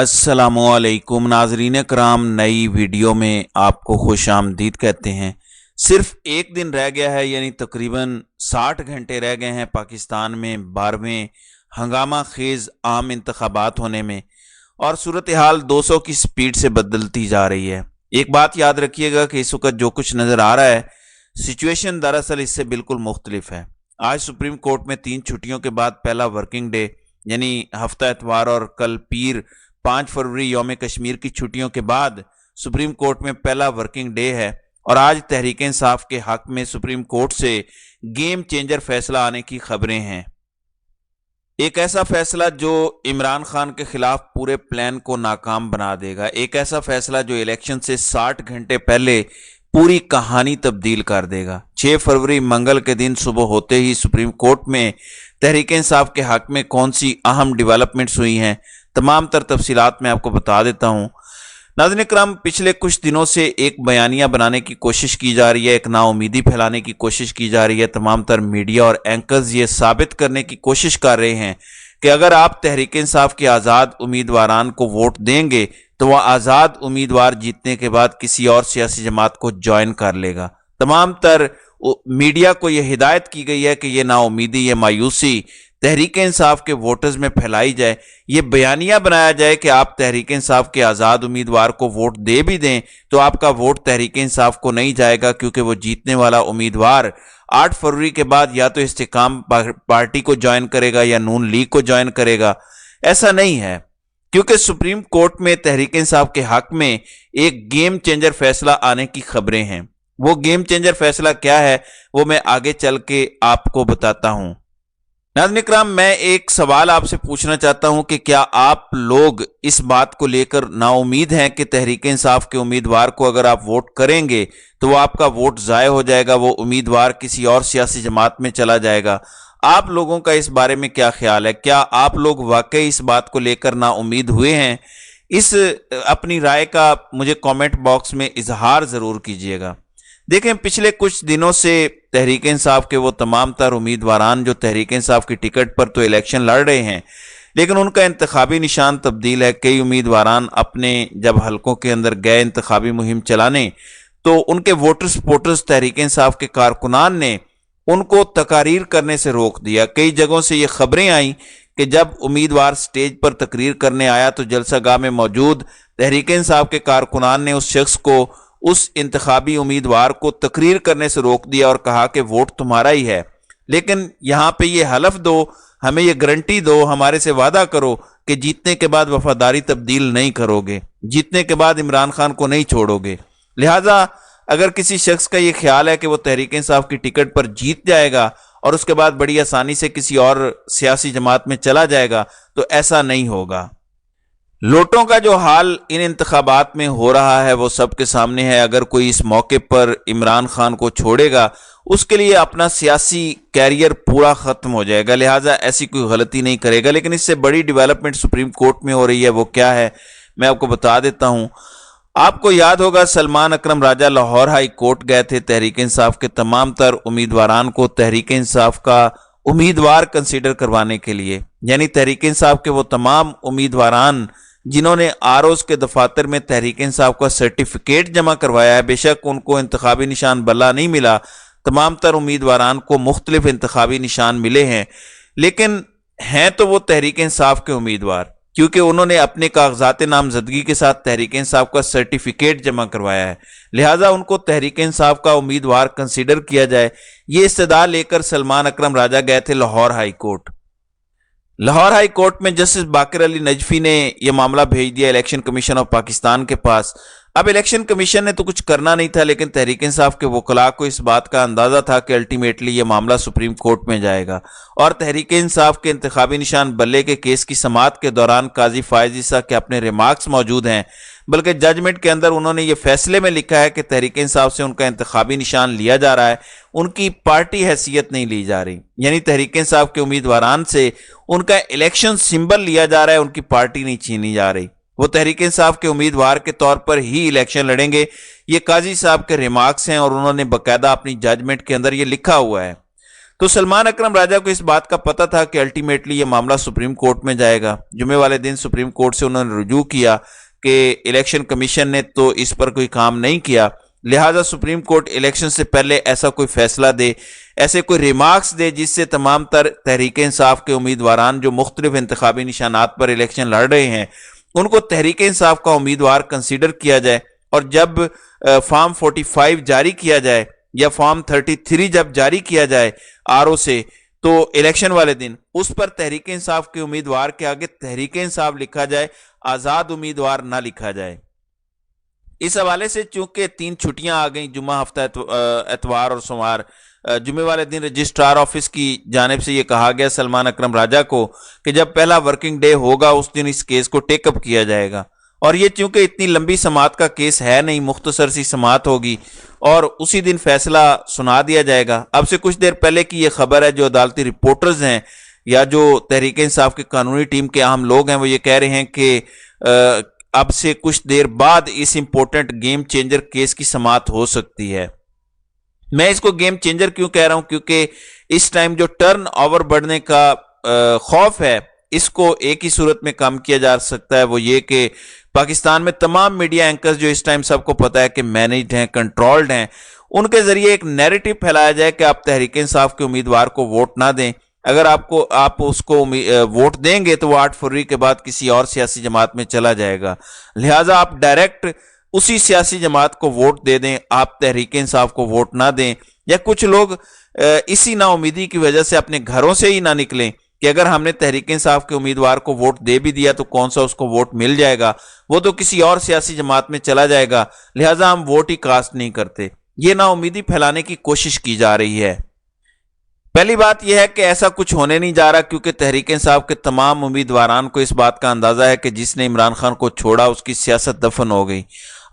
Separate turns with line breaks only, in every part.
السلام علیکم ناظرین کرام، نئی ویڈیو میں آپ کو خوش آمدید کہتے ہیں۔ صرف ایک دن رہ گیا ہے، یعنی تقریباً 60 گھنٹے رہ گئے ہیں پاکستان میں 12ویں ہنگامہ خیز عام انتخابات ہونے میں، اور صورتحال 200 کی سپیڈ سے بدلتی جا رہی ہے۔ ایک بات یاد رکھیے گا کہ اس وقت جو کچھ نظر آ رہا ہے، سچویشن دراصل اس سے بالکل مختلف ہے۔ آج سپریم کورٹ میں 3 چھٹیوں کے بعد پہلا ورکنگ ڈے، یعنی ہفتہ اتوار اور کل پیر 5 فروری یوم کشمیر کی چھٹیوں کے بعد سپریم کورٹ میں پہلا ورکنگ ڈے ہے، اور آج تحریک انصاف کے حق میں سپریم کورٹ سے گیم چینجر فیصلہ آنے کی خبریں ہیں۔ ایک ایسا فیصلہ جو عمران خان کے خلاف پورے پلان کو ناکام بنا دے گا، ایک ایسا فیصلہ جو الیکشن سے 60 گھنٹے پہلے پوری کہانی تبدیل کر دے گا۔ 6 فروری منگل کے دن صبح ہوتے ہی سپریم کورٹ میں تحریک انصاف کے حق میں کون سی اہم ڈیولپمنٹس ہوئی ہیں، تمام تر تفصیلات میں آپ کو بتا دیتا ہوں۔ ناظرین کرام، پچھلے کچھ دنوں سے ایک بیانیہ بنانے کی کوشش کی جا رہی ہے، ایک نا امیدی پھیلانے کی کوشش کی جا رہی ہے۔ تمام تر میڈیا اور اینکرز یہ ثابت کرنے کی کوشش کر رہے ہیں کہ اگر آپ تحریک انصاف کے آزاد امیدواران کو ووٹ دیں گے تو وہ آزاد امیدوار جیتنے کے بعد کسی اور سیاسی جماعت کو جوائن کر لے گا۔ تمام تر میڈیا کو یہ ہدایت کی گئی ہے کہ یہ نا امیدی، یہ مایوسی تحریک انصاف کے ووٹرز میں پھیلائی جائے، یہ بیانیہ بنایا جائے کہ آپ تحریک انصاف کے آزاد امیدوار کو ووٹ دے بھی دیں تو آپ کا ووٹ تحریک انصاف کو نہیں جائے گا، کیونکہ وہ جیتنے والا امیدوار 8 فروری کے بعد یا تو استحکام پارٹی کو جوائن کرے گا یا نون لیگ کو جوائن کرے گا۔ ایسا نہیں ہے، کیونکہ سپریم کورٹ میں تحریک انصاف کے حق میں ایک گیم چینجر فیصلہ آنے کی خبریں ہیں۔ وہ گیم چینجر فیصلہ کیا ہے وہ میں آگے چل کے آپ کو بتاتا ہوں۔ ناظرین کرام، میں ایک سوال آپ سے پوچھنا چاہتا ہوں کہ کیا آپ لوگ اس بات کو لے کر نا امید ہیں کہ تحریک انصاف کے امیدوار کو اگر آپ ووٹ کریں گے تو وہ آپ کا ووٹ ضائع ہو جائے گا، وہ امیدوار کسی اور سیاسی جماعت میں چلا جائے گا؟ آپ لوگوں کا اس بارے میں کیا خیال ہے؟ کیا آپ لوگ واقعی اس بات کو لے کر نا امید ہوئے ہیں؟ اس اپنی رائے کا مجھے کامنٹ باکس میں اظہار ضرور کیجیے گا۔ دیکھیں، پچھلے کچھ دنوں سے تحریک انصاف کے وہ تمام تر امیدواران جو تحریک انصاف کی ٹکٹ پر تو الیکشن لڑ رہے ہیں، لیکن ان کا انتخابی نشان تبدیل ہے۔ کئی امیدواران اپنے جب حلقوں کے اندر گئے انتخابی مہم چلانے تو ان کے ووٹر سپورٹرز تحریک انصاف کے کارکنان نے ان کو تقاریر کرنے سے روک دیا۔ کئی جگہوں سے یہ خبریں آئیں کہ جب امیدوار سٹیج پر تقریر کرنے آیا تو جلسہ گاہ میں موجود تحریک انصاف کے کارکنان نے اس شخص کو، اس انتخابی امیدوار کو تقریر کرنے سے روک دیا اور کہا کہ ووٹ تمہارا ہی ہے، لیکن یہاں پہ یہ حلف دو، ہمیں یہ گارنٹی دو، ہمارے سے وعدہ کرو کہ جیتنے کے بعد وفاداری تبدیل نہیں کرو گے، جیتنے کے بعد عمران خان کو نہیں چھوڑو گے۔ لہٰذا اگر کسی شخص کا یہ خیال ہے کہ وہ تحریک انصاف کی ٹکٹ پر جیت جائے گا اور اس کے بعد بڑی آسانی سے کسی اور سیاسی جماعت میں چلا جائے گا، تو ایسا نہیں ہوگا۔ لوٹوں کا جو حال ان انتخابات میں ہو رہا ہے وہ سب کے سامنے ہے۔ اگر کوئی اس موقع پر عمران خان کو چھوڑے گا، اس کے لیے اپنا سیاسی کیریئر پورا ختم ہو جائے گا، لہٰذا ایسی کوئی غلطی نہیں کرے گا۔ لیکن اس سے بڑی ڈیولپمنٹ سپریم کورٹ میں ہو رہی ہے، وہ کیا ہے میں آپ کو بتا دیتا ہوں۔ آپ کو یاد ہوگا سلمان اکرم راجہ لاہور ہائی کورٹ گئے تھے تحریک انصاف کے تمام تر امیدواران کو تحریک انصاف کا امیدوار کنسیڈر کروانے کے لیے، یعنی تحریک انصاف کے وہ تمام امیدواران جنہوں نے آروز کے دفاتر میں تحریک انصاف کا سرٹیفکیٹ جمع کروایا ہے، بے شک ان کو انتخابی نشان بلا نہیں ملا، تمام تر امیدواران کو مختلف انتخابی نشان ملے ہیں، لیکن ہیں تو وہ تحریک انصاف کے امیدوار، کیونکہ انہوں نے اپنے کاغذات نامزدگی کے ساتھ تحریک انصاف کا سرٹیفکیٹ جمع کروایا ہے، لہٰذا ان کو تحریک انصاف کا امیدوار کنسیڈر کیا جائے۔ یہ استدعا لے کر سلمان اکرم راجہ گئے تھے Lahore high court. Lahore high court میں جسٹس باقر علی نجفی نے یہ معاملہ بھیج دیا الیکشن کمیشن آف پاکستان کے پاس۔ اب الیکشن کمیشن نے تو کچھ کرنا نہیں تھا، لیکن تحریک انصاف کے وکلاء کو اس بات کا اندازہ تھا کہ الٹیمیٹلی یہ معاملہ سپریم کورٹ میں جائے گا، اور تحریک انصاف کے انتخابی نشان بلے کے کیس کی سماعت کے دوران قاضی فائز عیسیٰ کے اپنے ریمارکس موجود ہیں، بلکہ ججمنٹ کے اندر انہوں نے یہ فیصلے میں لکھا ہے کہ تحریک انصاف سے ان کا انتخابی نشان لیا جا رہا ہے، ان کی پارٹی حیثیت نہیں لی جا رہی، یعنی تحریک انصاف کے امیدواران سے ان کا الیکشن سمبل لیا جا رہا ہے، ان کی پارٹی نہیں چھینی جا رہی، وہ تحریک انصاف کے امیدوار کے طور پر ہی الیکشن لڑیں گے۔ یہ قاضی صاحب کے ریمارکس ہیں اور انہوں نے باقاعدہ اپنی ججمنٹ کے اندر یہ لکھا ہوا ہے۔ تو سلمان اکرم راجہ کو اس بات کا پتہ تھا کہ الٹیمیٹلی یہ معاملہ سپریم کورٹ میں جائے گا. جمعے والے دن سپریم کورٹ سے انہوں نے رجوع کیا کہ الیکشن کمیشن نے تو اس پر کوئی کام نہیں کیا, لہٰذا سپریم کورٹ الیکشن سے پہلے ایسا کوئی فیصلہ دے, ایسے کوئی ریمارکس دے جس سے تمام تر تحریک انصاف کے امیدواران جو مختلف انتخابی نشانات پر الیکشن لڑ رہے ہیں ان کو تحریک انصاف کا امیدوار کنسیڈر کیا جائے, اور جب فارم 45 جاری کیا جائے یا فارم 33 جب جاری کیا جائے آر او سے, تو الیکشن والے دن اس پر تحریک انصاف کے امیدوار کے آگے تحریک انصاف لکھا جائے, آزاد امیدوار نہ لکھا جائے. اس حوالے سے چونکہ 3 چھٹیاں آ گئیں, جمعہ, ہفتہ اتوار اور سوموار, جمعے والے دن رجسٹرار آفس کی جانب سے یہ کہا گیا سلمان اکرم راجہ کو کہ جب پہلا ورکنگ ڈے ہوگا اس دن اس کیس کو ٹیک اپ کیا جائے گا, اور یہ چونکہ اتنی لمبی سماعت کا کیس ہے نہیں, مختصر سی سماعت ہوگی اور اسی دن فیصلہ سنا دیا جائے گا. اب سے کچھ دیر پہلے کی یہ خبر ہے, جو عدالتی رپورٹرز ہیں یا جو تحریک انصاف کی قانونی ٹیم کے اہم لوگ ہیں وہ یہ کہہ رہے ہیں کہ اب سے کچھ دیر بعد اس امپورٹنٹ گیم چینجر کیس کی سماعت ہو سکتی ہے. میں اس کو گیم چینجر کیوں کہہ رہا ہوں, کیونکہ اس ٹائم جو ٹرن اوور بڑھنے کا خوف ہے اس کو ایک ہی صورت میں کم کیا جا سکتا ہے, وہ یہ کہ پاکستان میں تمام میڈیا اینکرز جو اس ٹائم سب کو پتہ ہے کہ مینیجڈ ہیں, کنٹرولڈ ہیں, ان کے ذریعے ایک نیریٹو پھیلایا جائے کہ آپ تحریک انصاف کے امیدوار کو ووٹ نہ دیں. اگر آپ اس کو ووٹ دیں گے تو وہ 8 فروری کے بعد کسی اور سیاسی جماعت میں چلا جائے گا, لہٰذا آپ ڈائریکٹ اسی سیاسی جماعت کو ووٹ دے دیں, آپ تحریک انصاف کو ووٹ نہ دیں. یا کچھ لوگ اسی نا امیدی کی وجہ سے اپنے گھروں سے ہی نہ نکلیں کہ اگر ہم نے تحریک انصاف کے امیدوار کو ووٹ دے بھی دیا تو کون سا اس کو ووٹ مل جائے گا, وہ تو کسی اور سیاسی جماعت میں چلا جائے گا, لہٰذا ہم ووٹ ہی کاسٹ نہیں کرتے. یہ نا امیدی پھیلانے کی کوشش کی جا رہی ہے. پہلی بات یہ ہے کہ ایسا کچھ ہونے نہیں جا رہا, کیونکہ تحریک انصاف کے تمام امیدواران کو اس بات کا اندازہ ہے کہ جس نے عمران خان کو چھوڑا اس کی سیاست دفن ہو گئی.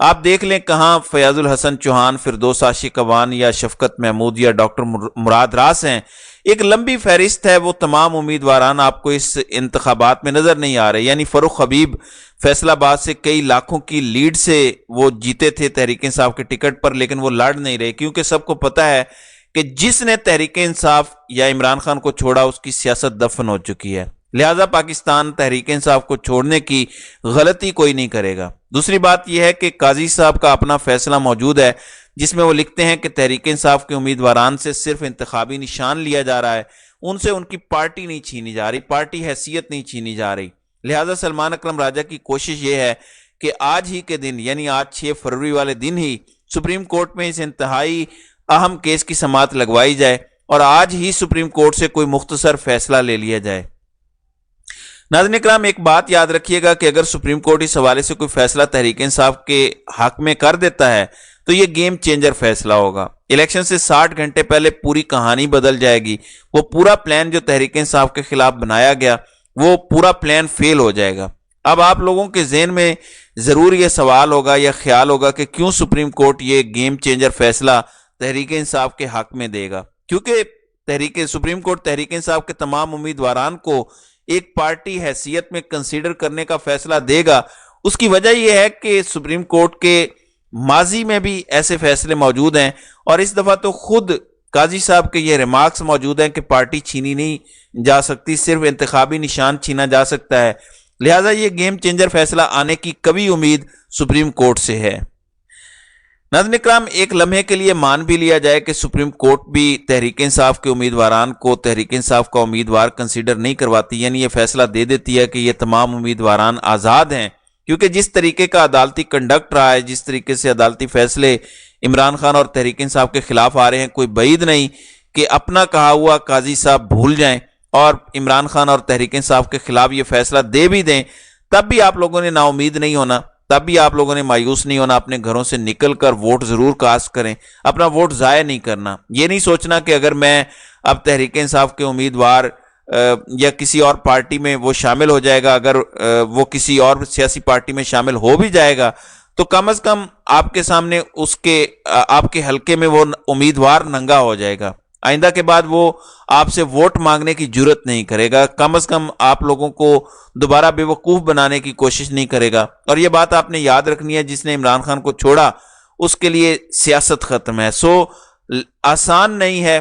آپ دیکھ لیں کہاں فیاض الحسن چوہان, فردوس عاشق اوان یا شفقت محمود یا ڈاکٹر مراد راس ہیں, ایک لمبی فہرست ہے. وہ تمام امیدواران آپ کو اس انتخابات میں نظر نہیں آ رہے. یعنی فروخ حبیب فیصل آباد سے کئی لاکھوں کی لیڈ سے وہ جیتے تھے تحریک انصاف کے ٹکٹ پر, لیکن وہ لڑ نہیں رہے, کیونکہ سب کو پتہ ہے کہ جس نے تحریک انصاف یا عمران خان کو چھوڑا اس کی سیاست دفن ہو چکی ہے. لہٰذا پاکستان تحریک انصاف کو چھوڑنے کی غلطی کوئی نہیں کرے گا. دوسری بات یہ ہے کہ قاضی صاحب کا اپنا فیصلہ موجود ہے جس میں وہ لکھتے ہیں کہ تحریک انصاف کے امیدواران سے صرف انتخابی نشان لیا جا رہا ہے, ان سے ان کی پارٹی نہیں چھینی جا رہی, پارٹی حیثیت نہیں چھینی جا رہی. لہٰذا سلمان اکرم راجہ کی کوشش یہ ہے کہ آج ہی کے دن, یعنی آج 6 فروری والے دن ہی سپریم کورٹ میں اس انتہائی اہم کیس کی سماعت لگوائی جائے اور آج ہی سپریم کورٹ سے کوئی مختصر فیصلہ لے لیا جائے. ناظرین اکرام, ایک بات یاد رکھیے گا کہ اگر سپریم کورٹ اس حوالے سے کوئی فیصلہ تحریک انصاف کے حق میں کر دیتا ہے تو یہ گیم چینجر فیصلہ ہوگا. الیکشن سے 60 گھنٹے پہلے پوری کہانی بدل جائے گی. وہ پورا پلان جو تحریک انصاف کے خلاف بنایا گیا وہ پورا پلان فیل ہو جائے گا. اب آپ لوگوں کے ذہن میں ضرور یہ سوال ہوگا یا خیال ہوگا کہ کیوں سپریم کورٹ یہ گیم چینجر فیصلہ تحریک انصاف کے حق میں دے گا, کیونکہ سپریم کورٹ تحریک انصاف کے تمام امیدواران کو ایک پارٹی حیثیت میں کنسیڈر کرنے کا فیصلہ دے گا. اس کی وجہ یہ ہے کہ سپریم کورٹ کے ماضی میں بھی ایسے فیصلے موجود ہیں اور اس دفعہ تو خود قاضی صاحب کے یہ ریمارکس موجود ہیں کہ پارٹی چھینی نہیں جا سکتی, صرف انتخابی نشان چھینا جا سکتا ہے. لہٰذا یہ گیم چینجر فیصلہ آنے کی کبھی امید سپریم کورٹ سے ہے. ناظرین اکرام, ایک لمحے کے لیے مان بھی لیا جائے کہ سپریم کورٹ بھی تحریک انصاف کے امیدواران کو تحریک انصاف کا امیدوار کنسیڈر نہیں کرواتی, یعنی یہ فیصلہ دے دیتی ہے کہ یہ تمام امیدواران آزاد ہیں, کیونکہ جس طریقے کا عدالتی کنڈکٹ رہا ہے, جس طریقے سے عدالتی فیصلے عمران خان اور تحریک انصاف کے خلاف آ رہے ہیں, کوئی بعید نہیں کہ اپنا کہا ہوا قاضی صاحب بھول جائیں اور عمران خان اور تحریک انصاف کے خلاف یہ فیصلہ دے بھی دیں. تب بھی آپ لوگوں نے نا امید نہیں ہونا, تب بھی آپ لوگوں نے مایوس نہیں ہونا, اپنے گھروں سے نکل کر ووٹ ضرور کاسٹ کریں, اپنا ووٹ ضائع نہیں کرنا. یہ نہیں سوچنا کہ اگر میں اب تحریک انصاف کے امیدوار یا کسی اور پارٹی میں وہ شامل ہو جائے گا, اگر وہ کسی اور سیاسی پارٹی میں شامل ہو بھی جائے گا تو کم از کم آپ کے سامنے آپ کے حلقے میں وہ امیدوار ننگا ہو جائے گا. آئندہ کے بعد وہ آپ سے ووٹ مانگنے کی جرت نہیں کرے گا, کم از کم آپ لوگوں کو دوبارہ بے وقوف بنانے کی کوشش نہیں کرے گا. اور یہ بات آپ نے یاد رکھنی ہے, جس نے عمران خان کو چھوڑا اس کے لیے سیاست ختم ہے. آسان نہیں ہے